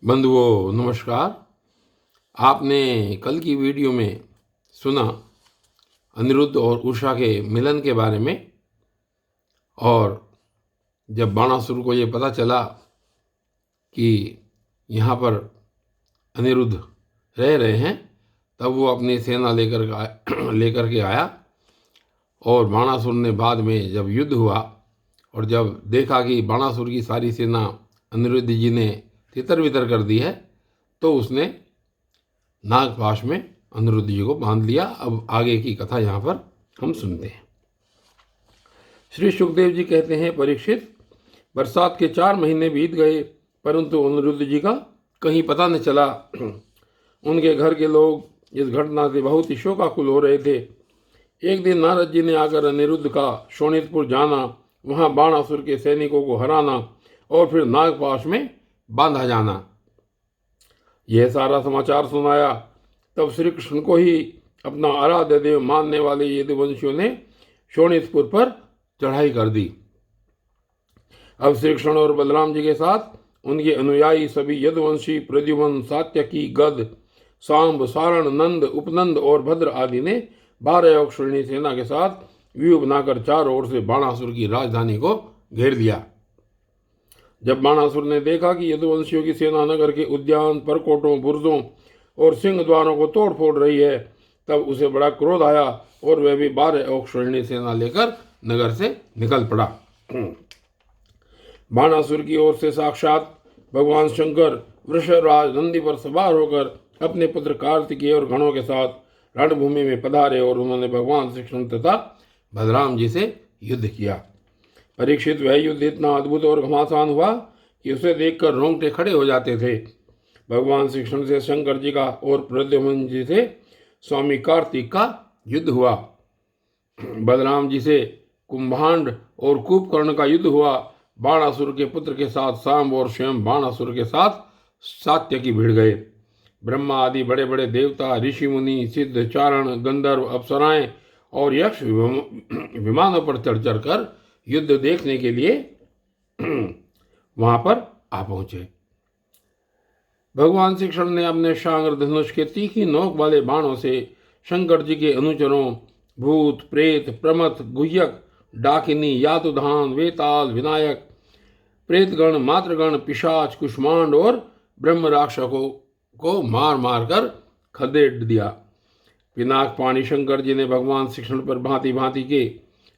बंधुओं नमस्कार। आपने कल की वीडियो में सुना अनिरुद्ध और उषा के मिलन के बारे में, और जब बाणासुर को ये पता चला कि यहाँ पर अनिरुद्ध रह रहे हैं, तब वो अपनी सेना लेकर के आया। और बाणासुर ने बाद में जब युद्ध हुआ और जब देखा कि बाणासुर की सारी सेना अनिरुद्ध जी ने तितर बितर कर दी है, तो उसने नागपाश में अनिरुद्ध जी को बांध लिया। अब आगे की कथा यहाँ पर हम सुनते हैं। श्री सुखदेव जी कहते हैं, परीक्षित, बरसात के 4 महीने बीत गए, परंतु अनिरुद्ध जी का कहीं पता न चला। उनके घर के लोग इस घटना से बहुत ही शोकाकुल हो रहे थे। एक दिन नारद जी ने आकर अनिरुद्ध का शोणितपुर जाना, वहाँ बाणासुर के सैनिकों को हराना और फिर नागपाश में बांधा जाना, यह सारा समाचार सुनाया। तब श्री कृष्ण को ही अपना आराध्य देव मानने वाले यदुवंशियों ने शोणितपुर पर चढ़ाई कर दी। अब श्री कृष्ण और बलराम जी के साथ उनके अनुयायी सभी यदुवंशी प्रद्युम्न, सात्यकी, गद, सांब, सारण, नंद, उपनंद और भद्र आदि ने 12 अक्षौहिणी सेना के साथ व्यूह बनाकर चारों ओर से बाणासुर की राजधानी को घेर लिया। जब बाणासुर ने देखा कि यदुवंशियों की सेना नगर के उद्यान, परकोटों, बुर्जों और सिंह द्वारों को तोड़ फोड़ रही है, तब उसे बड़ा क्रोध आया और वह भी 12 अक्षौहिणी सेना लेकर नगर से निकल पड़ा। बाणासुर की ओर से साक्षात भगवान शंकर वृषभराज नंदी पर सवार होकर अपने पुत्र कार्तिकेय और गणों के साथ रणभूमि में पधारे और उन्होंने भगवान श्री कृष्ण तथा बलराम जी से युद्ध किया। परीक्षित, वह युद्ध इतना अद्भुत और घमासान हुआ कि उसे देखकर रोंगटे खड़े हो जाते थे। भगवान श्री कृष्ण से शंकर जी का और प्रद्युम्न जी से स्वामी कार्तिक का युद्ध हुआ। बलराम जी से कुंभांड और कुंभकर्ण का युद्ध हुआ। बाणासुर के पुत्र के साथ सांब और स्वयं बाणासुर के साथ सात्यकी भिड़ गए। ब्रह्मा आदि बड़े बड़े देवता, ऋषि मुनि, सिद्ध, चारण, गंधर्व, अप्सराएं और यक्ष विमानों पर चढ़ चढ़ कर युद्ध देखने के लिए वहां पर आ पहुंचे। भगवान श्री कृष्ण ने अपने शांग्र धनुष के तीखी नोक वाले बाणों से शंकर जी के अनुचरों भूत, प्रेत, प्रमथ, गुह्यक, डाकिनी, यातुधान, वेताल, विनायक, प्रेतगण, मातृगण, पिशाच, कुष्मांड और ब्रह्म राक्षसों को मार मार कर खदेड़ दिया। पिनाक पाणी शंकर जी ने भगवान श्री कृष्ण पर भांति भांति के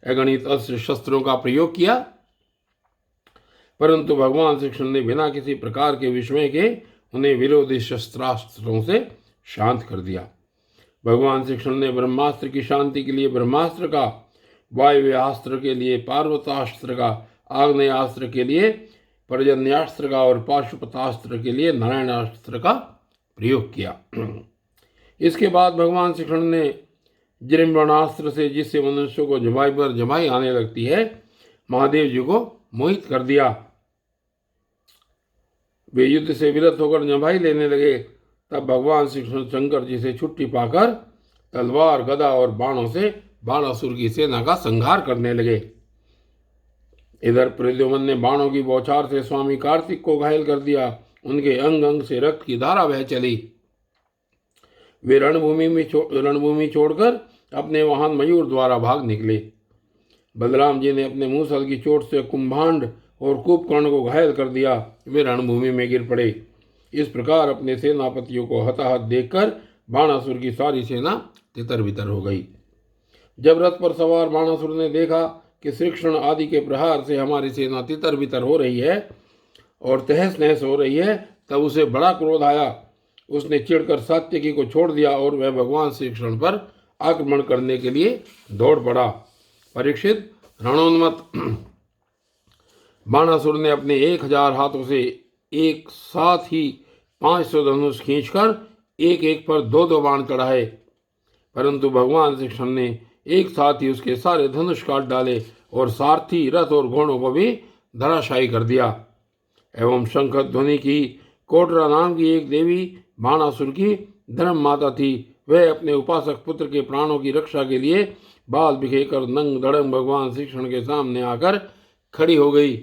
अगणित अस्त्र शस्त्रों का प्रयोग किया, परंतु भगवान श्री कृष्ण ने बिना किसी प्रकार के विस्मय के उन्हें विरोधी शस्त्रास्त्रों से शांत कर दिया। भगवान श्री कृष्ण ने ब्रह्मास्त्र की शांति के लिए ब्रह्मास्त्र का, वायव्यास्त्र के लिए पार्वतास्त्र का, आग्नेयास्त्र के लिए पर्जन्यास्त्र का और पाशुपतास्त्र के लिए नारायणास्त्र का प्रयोग किया। इसके बाद भगवान श्री कृष्ण ने जृंभणास्त्र से, जिससे मनुष्य को जबाई पर जबाई आने लगती है, महादेव जी को मोहित कर दिया। वे युद्ध से विरत होकर जबाई लेने लगे। तब भगवान श्री कृष्ण शंकर जी से छुट्टी पाकर तलवार, गदा और बाणों से बाणासुर की सेना का संहार करने लगे। इधर प्रद्युम्न ने बाणों की बौछार से स्वामी कार्तिक को घायल कर दिया। उनके अंग अंग से रक्त की धारा बह चली। वे रणभूमि छोड़कर अपने वाहन मयूर द्वारा भाग निकले। बलराम जी ने अपने मूसल की चोट से कुंभांड और कुंभकर्ण को घायल कर दिया। वे रणभूमि में गिर पड़े। इस प्रकार अपने सेनापतियों को हताहत देखकर बाणासुर की सारी सेना तितर बितर हो गई। जब रथ पर सवार बाणासुर ने देखा कि श्री कृष्ण आदि के प्रहार से हमारी सेना तितर बितर हो रही है और तहस नहस हो रही है, तब उसे बड़ा क्रोध आया। उसने चिढ़कर सात्यकी को छोड़ दिया और वह भगवान श्री कृष्ण पर आक्रमण करने के लिए दौड़ पड़ा। परीक्षित, रणोन्मत्त बाणासुर ने अपने 1000 हाथों से एक साथ ही 500 धनुष खींचकर एक एक पर 2-2 बाण चढ़ाए, परंतु भगवान श्री कृष्ण ने एक साथ ही उसके सारे धनुष काट डाले और सारथी, रथ और घोड़ों को भी धराशायी कर दिया। एवं शंख ध्वनि की कोटरा नाम की एक देवी बाणासुर की धर्म माता थी। वह अपने उपासक पुत्र के प्राणों की रक्षा के लिए बाल बिखेकर नंग धड़ंग भगवान श्री कृष्ण के सामने आकर खड़ी हो गई।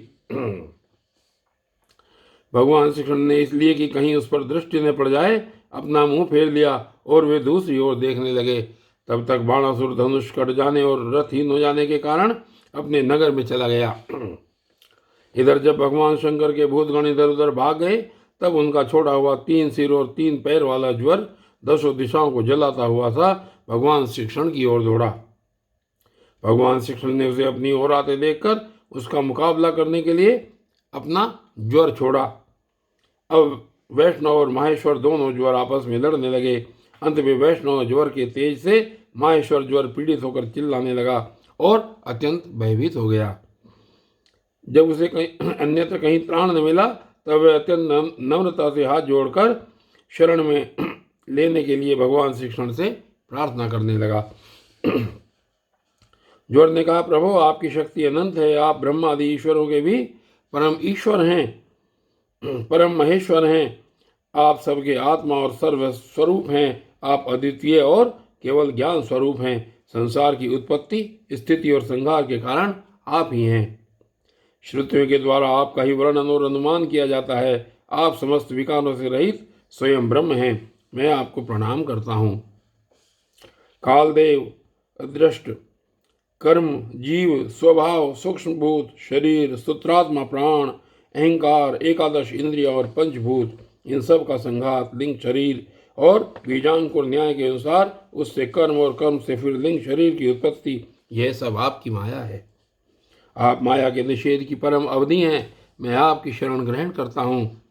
भगवान श्री कृष्ण ने इसलिए कि कहीं उस पर दृष्टि न पड़ जाए अपना मुंह फेर लिया और वे दूसरी ओर देखने लगे। तब तक बाणासुर धनुष कट जाने और रथहीन हो जाने के कारण अपने नगर में चला गया। इधर जब भगवान शंकर के भूतगण इधर उधर भाग गए तब उनका छोड़ा हुआ 3 सिर और 3 पैर वाला ज्वर 10 दिशाओं को जलाता हुआ सा भगवान श्री कृष्ण की ओर दौड़ा। भगवान श्री कृष्ण ने उसे अपनी ओर आते देखकर उसका मुकाबला करने के लिए अपना ज्वर छोड़ा। अब वैष्णव और माहेश्वर दोनों ज्वर आपस में लड़ने लगे। अंत में वैष्णव ज्वर के तेज से माहेश्वर ज्वर पीड़ित होकर चिल्लाने लगा और अत्यंत भयभीत हो गया। जब उसे कहीं अन्यत्र कहीं त्राण न मिला तब वह अत्यंत नम्रता से हाथ जोड़कर शरण में लेने के लिए भगवान श्री कृष्ण से प्रार्थना करने लगा। ज्वर ने कहा, प्रभु आपकी शक्ति अनंत है, आप ब्रह्मा आदि ईश्वरों के भी परम ईश्वर हैं, परम महेश्वर हैं, आप सबके आत्मा और सर्व स्वरूप हैं, आप अद्वितीय और केवल ज्ञान स्वरूप हैं, संसार की उत्पत्ति स्थिति और संहार के कारण आप ही हैं। श्रुतियों के द्वारा आपका ही वर्णन और अनुमान किया जाता है। आप समस्त विकारों से रहित स्वयं ब्रह्म हैं। मैं आपको प्रणाम करता हूँ। कालदेव, अदृष्ट, कर्म, जीव, स्वभाव, सूक्ष्मभूत, शरीर, सूत्रात्मा, प्राण, अहंकार, एकादश इंद्रिय और पंचभूत, इन सब का संघात, लिंग शरीर और बीजांकुर न्याय के अनुसार उससे कर्म और कर्म से फिर लिंग शरीर की उत्पत्ति, यह सब आपकी माया है। आप माया के निषेध की परम अवधि हैं। मैं आपकी शरण ग्रहण करता हूँ।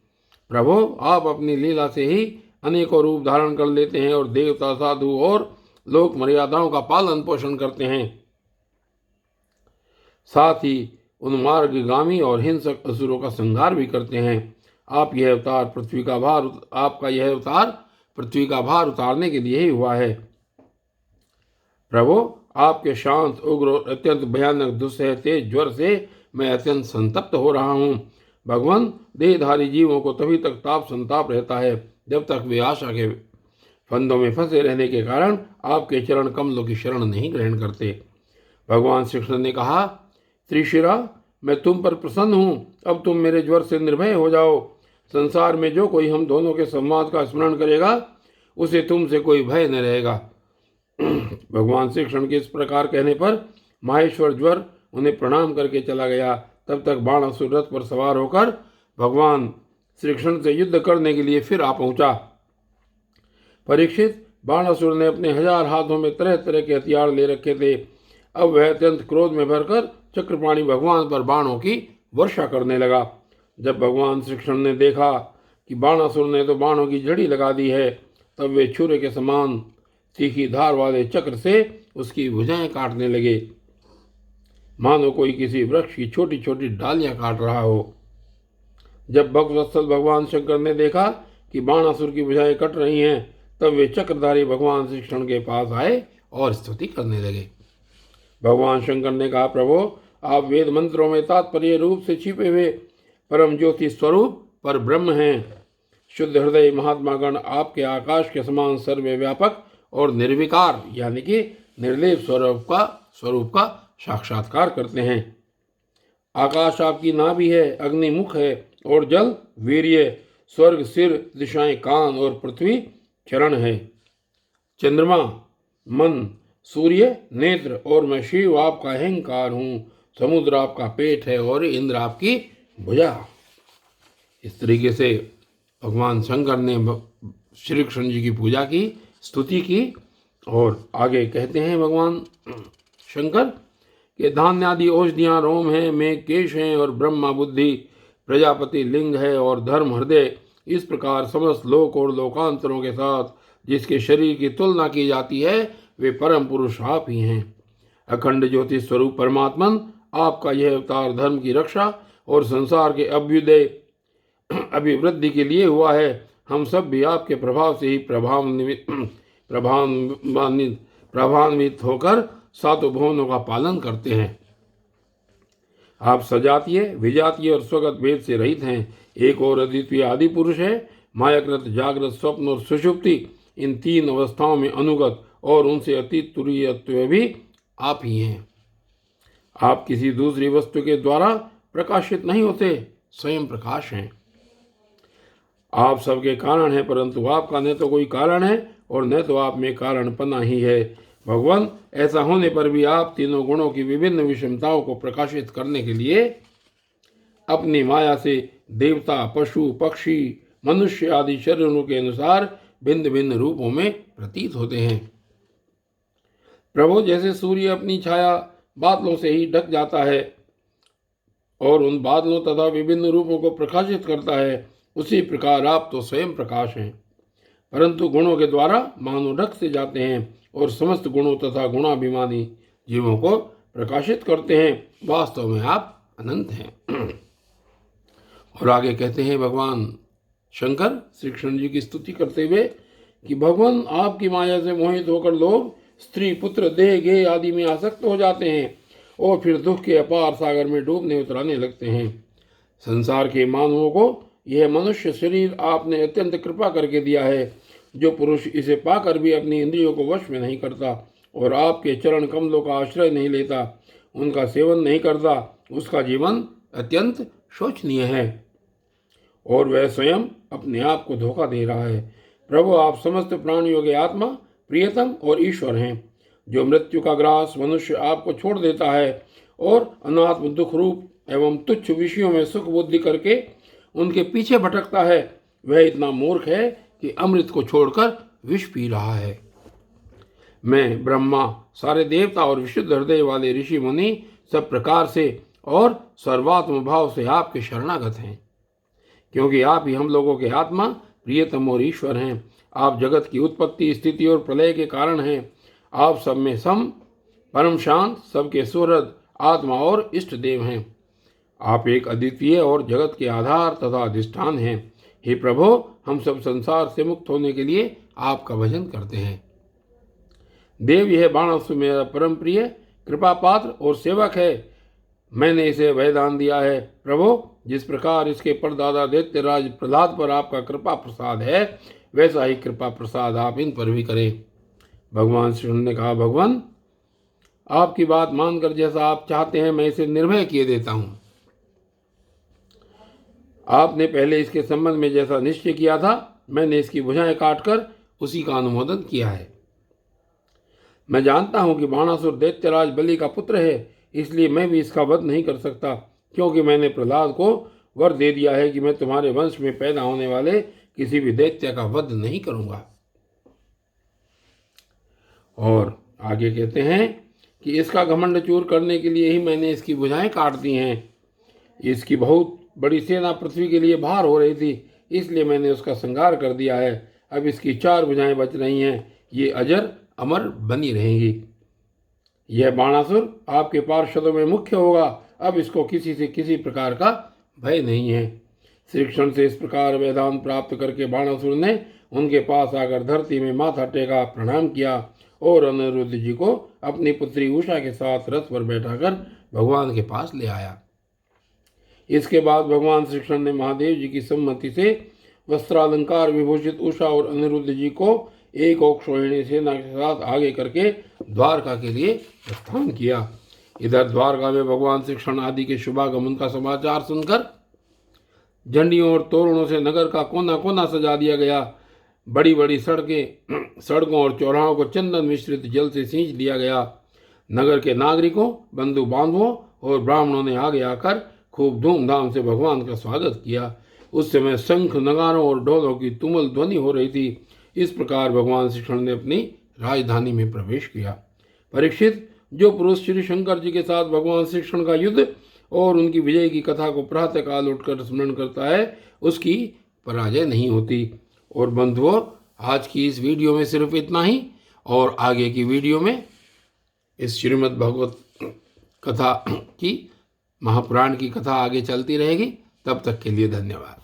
प्रभु आप अपनी लीला से ही अनेकों रूप धारण कर लेते हैं और देवता, साधु और लोक मर्यादाओं का पालन पोषण करते हैं। साथ ही उन्मार्गगामी और हिंसक असुरों का संहार भी करते हैं। आपका यह अवतार पृथ्वी का भार उतारने के लिए ही हुआ है। प्रभु आपके शांत, उग्र और अत्यंत भयानक दुस्सह तेज ज्वर से मैं अत्यंत संतप्त हो रहा हूँ। भगवान, देहधारी जीवों को तभी तक ताप संताप रहता है जब तक वे आशा के फंदों में फंसे रहने के कारण आपके चरण कमलों की शरण नहीं ग्रहण करते। भगवान श्री कृष्ण ने कहा, त्रिशिरा, मैं तुम पर प्रसन्न हूँ। अब तुम मेरे ज्वर से निर्भय हो जाओ। संसार में जो कोई हम दोनों के संवाद का स्मरण करेगा उसे तुमसे कोई भय न रहेगा। भगवान श्री कृष्ण के इस प्रकार कहने पर माहेश्वर ज्वर उन्हें प्रणाम करके चला गया। तब तक बाणासुर रथ पर सवार होकर भगवान श्री कृष्ण से युद्ध करने के लिए फिर आ पहुंचा। परीक्षित, बाणासुर ने अपने 1000 हाथों में तरह तरह के हथियार ले रखे थे। अब वह अत्यंत क्रोध में भरकर चक्रपाणी भगवान पर बाणों की वर्षा करने लगा। जब भगवान श्री कृष्ण ने देखा कि बाणासुर ने तो बाणों की झड़ी लगा दी है, तब वे छुरे के समान तीखी धार वाले चक्र से उसकी भुजाएं काटने लगे, मानो कोई किसी वृक्ष की छोटी छोटी डालियां काट रहा हो। जब भक्तवत्सल भगवान शंकर ने देखा कि बाणासुर की भुजाएं कट रही हैं, तब वे चक्रधारी भगवान श्री कृष्ण के पास आए और स्तुति करने लगे। भगवान शंकर ने कहा, प्रभु आप वेद मंत्रों में तात्पर्य रूप से छिपे हुए परम ज्योति स्वरूप पर ब्रह्म हैं। शुद्ध हृदय महात्मा गण आपके आकाश के समान सर्वव्यापक और निर्विकार यानी कि निर्लेप स्वरूप का साक्षात्कार करते हैं। आकाश आपकी नाभि है, अग्नि मुख है और जल वीर्य, स्वर्ग सिर, दिशाएं कान और पृथ्वी चरण है। चंद्रमा मन, सूर्य नेत्र और मैं शिव आपका अहंकार हूँ। समुद्र आपका पेट है और इंद्र आपकी भुजा। इस तरीके से भगवान शंकर ने श्री कृष्ण जी की पूजा की, स्तुति की और आगे कहते हैं भगवान शंकर कि धान्य आदि औषधियाँ रोम हैं, में केश हैं और ब्रह्मा बुद्धि, प्रजापति लिंग है और धर्म हृदय। इस प्रकार समस्त लोक और लोकांतरों के साथ जिसके शरीर की तुलना की जाती है वे परम पुरुष आप ही हैं। अखंड ज्योति स्वरूप परमात्मन आपका यह अवतार धर्म की रक्षा और संसार के अभिवृद्धि के लिए हुआ है। हम सब भी आपके प्रभाव से ही प्रभावान्वित होकर सातों भुवनों का पालन करते हैं। आप सजातीय, विजातीय और स्वगत भेद से रहित हैं। एक और अद्वितीय आदि पुरुष है। मायाकृत, जागृत, स्वप्न और सुषुप्ति, इन 3 अवस्थाओं में अनुगत और उनसे अतीत तुरीयत्व भी आप ही हैं। आप किसी दूसरी वस्तु के द्वारा प्रकाशित नहीं होते, स्वयं प्रकाश हैं। आप सबके कारण हैं, परंतु आपका न तो कोई कारण है और न तो आप में कारणपना ही है। भगवान, ऐसा होने पर भी आप तीनों गुणों की विभिन्न विषमताओं को प्रकाशित करने के लिए अपनी माया से देवता, पशु, पक्षी, मनुष्य आदि शरीरों के अनुसार भिन्न भिन्न रूपों में प्रतीत होते हैं। प्रभु, जैसे सूर्य अपनी छाया बादलों से ही ढक जाता है और उन बादलों तथा विभिन्न रूपों को प्रकाशित करता है, उसी प्रकार आप तो स्वयं प्रकाश हैं, परंतु गुणों के द्वारा मानो ढक से जाते हैं और समस्त गुणों तथा गुणाभिमानी जीवों को प्रकाशित करते हैं। वास्तव में आप अनंत हैं। और आगे कहते हैं भगवान शंकर श्री कृष्ण जी की स्तुति करते हुए कि भगवान, आपकी माया से मोहित होकर लोग स्त्री, पुत्र, देह, गेह आदि में आसक्त हो जाते हैं और फिर दुख के अपार सागर में डूबने उतराने लगते हैं। संसार के मानवों को यह मनुष्य शरीर आपने अत्यंत कृपा करके दिया है। जो पुरुष इसे पाकर भी अपनी इंद्रियों को वश में नहीं करता और आपके चरण कमलों का आश्रय नहीं लेता, उनका सेवन नहीं करता, उसका जीवन अत्यंत शोचनीय है और वह स्वयं अपने आप को धोखा दे रहा है। प्रभु, आप समस्त प्राणियों के आत्मा, प्रियतम और ईश्वर हैं। जो मृत्यु का ग्रास मनुष्य आपको छोड़ देता है और अनात्म दुख रूप एवं तुच्छ विषयों में सुख बुद्धि करके उनके पीछे भटकता है, वह इतना मूर्ख है कि अमृत को छोड़कर विष पी रहा है। मैं, ब्रह्मा, सारे देवता और विशुद्ध हृदय वाले ऋषि मुनि सब प्रकार से और सर्वात्म भाव से आपके शरणागत हैं, क्योंकि आप ही हम लोगों के आत्मा, प्रियतम और ईश्वर हैं। आप जगत की उत्पत्ति, स्थिति और प्रलय के कारण हैं। आप सब में सम, परम शांत, सबके सुहृद, आत्मा और इष्ट देव हैं। आप एक अद्वितीय और जगत के आधार तथा अधिष्ठान हैं। हे प्रभु, हम सब संसार से मुक्त होने के लिए आपका भजन करते हैं। देव, यह बाणासुर मेरा परम प्रिय, कृपा पात्र और सेवक है। मैंने इसे वरदान दिया है। प्रभु, जिस प्रकार इसके परदादा दैत्यराज प्रहलाद पर आपका कृपा प्रसाद है, वैसा ही कृपा प्रसाद आप इन पर भी करें। भगवान श्री कृष्ण ने कहा, भगवान, आपकी बात मानकर जैसा आप चाहते हैं मैं इसे निर्भय किए देता हूँ। आपने पहले इसके संबंध में जैसा निश्चय किया था, मैंने इसकी भुजाएं काटकर उसी का अनुमोदन किया है। मैं जानता हूं कि बाणासुर दैत्यराज बलि का पुत्र है, इसलिए मैं भी इसका वध नहीं कर सकता, क्योंकि मैंने प्रहलाद को वर दे दिया है कि मैं तुम्हारे वंश में पैदा होने वाले किसी भी दैत्य का वध नहीं करूंगा। और आगे कहते हैं कि इसका घमंड चूर करने के लिए ही मैंने इसकी भुजाएं काट दी हैं। इसकी बहुत बड़ी सेना पृथ्वी के लिए भार हो रही थी, इसलिए मैंने उसका संहार कर दिया है। अब इसकी 4 भुजाएं बच रही हैं, ये अजर अमर बनी रहेंगी। यह बाणासुर आपके पार्षदों में मुख्य होगा। अब इसको किसी से किसी प्रकार का भय नहीं है। श्री कृष्ण से इस प्रकार वेदांत प्राप्त करके बाणासुर ने उनके पास आकर धरती में माथा टेका, प्रणाम किया और अनिरुद्ध जी को अपनी पुत्री उषा के साथ रथ पर बैठाकर भगवान के पास ले आया। इसके बाद भगवान श्री कृष्ण ने महादेव जी की सम्मति से वस्त्रालंकार विभूषित उषा और अनिरुद्ध जी को एक औक्षोहिणी सेना के साथ आगे करके द्वारका के लिए प्रस्थान किया। इधर द्वारका में भगवान श्री कृष्ण आदि के शुभागमन का समाचार सुनकर झंडियों और तोरणों से नगर का कोना कोना सजा दिया गया। बड़ी बड़ी सड़कों और चौराहों को चंदन मिश्रित जल से सींच दिया गया। नगर के नागरिकों, बंधु बांधवों और ब्राह्मणों ने आगे आकर खूब धूमधाम से भगवान का स्वागत किया। उस समय शंख, नगारों और ढोलों की तुमुल ध्वनि हो रही थी। इस प्रकार भगवान श्री कृष्ण ने अपनी राजधानी में प्रवेश किया। परीक्षित, जो पुरुष श्री शंकर जी के साथ भगवान श्री कृष्ण का युद्ध और उनकी विजय की कथा को प्रातःकाल उठकर स्मरण करता है, उसकी पराजय नहीं होती। और बंधुओं, आज की इस वीडियो में सिर्फ इतना ही, और आगे की वीडियो में इस श्रीमद् भगवत कथा की, महापुराण की कथा आगे चलती रहेगी। तब तक के लिए धन्यवाद।